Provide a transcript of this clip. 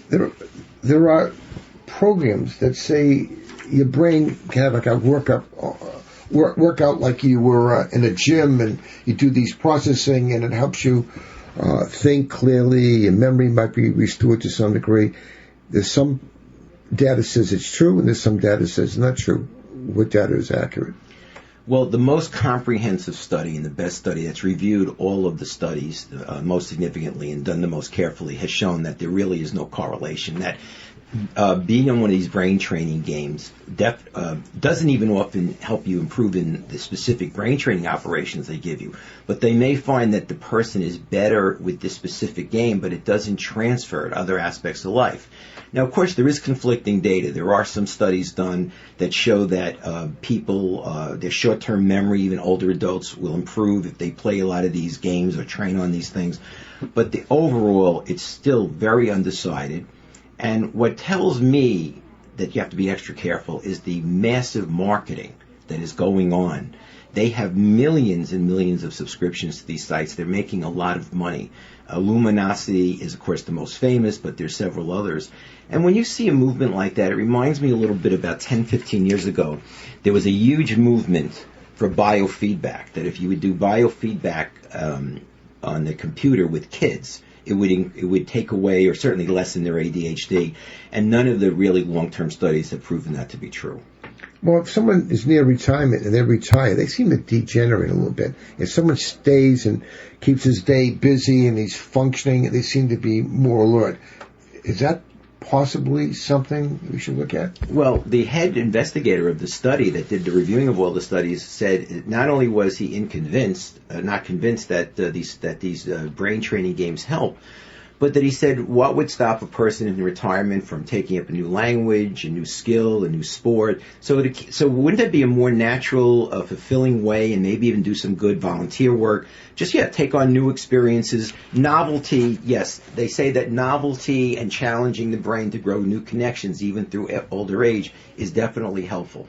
there there are programs that say your brain can have like a workout like you were in a gym, and you do these processing, and it helps you think clearly. Your memory might be restored to some degree. There's some data says it's true, and there's some data says not true. What data is accurate? Well, the most comprehensive study and the best study that's reviewed all of the studies most significantly and done the most carefully has shown that there really is no correlation, that being on one of these brain training games doesn't even often help you improve in the specific brain training operations they give you. But they may find that the person is better with this specific game, but it doesn't transfer to other aspects of life. Now, of course, there is conflicting data. There are some studies done that show that people, their short-term memory, even older adults, will improve if they play a lot of these games or train on these things. But overall, it's still very undecided. And what tells me that you have to be extra careful is the massive marketing that is going on. They have millions and millions of subscriptions to these sites. They're making a lot of money. Luminosity is, of course, the most famous, but there's several others. And when you see a movement like that, it reminds me a little bit about 10, 15 years ago. There was a huge movement for biofeedback, that if you would do biofeedback on the computer with kids, it would take away or certainly lessen their ADHD, and none of the really long-term studies have proven that to be true. Well, if someone is near retirement and they retire, they seem to degenerate a little bit. If someone stays and keeps his day busy and he's functioning, they seem to be more alert. Is that possibly something we should look at? Well, the head investigator of the study that did the reviewing of all the studies said not only was he not convinced that these brain training games help, but that he said what would stop a person in retirement from taking up a new language, a new skill, a new sport? So wouldn't it be a more natural, fulfilling way, and maybe even do some good volunteer work? Just, take on new experiences. Novelty, yes, they say that novelty and challenging the brain to grow new connections even through older age is definitely helpful.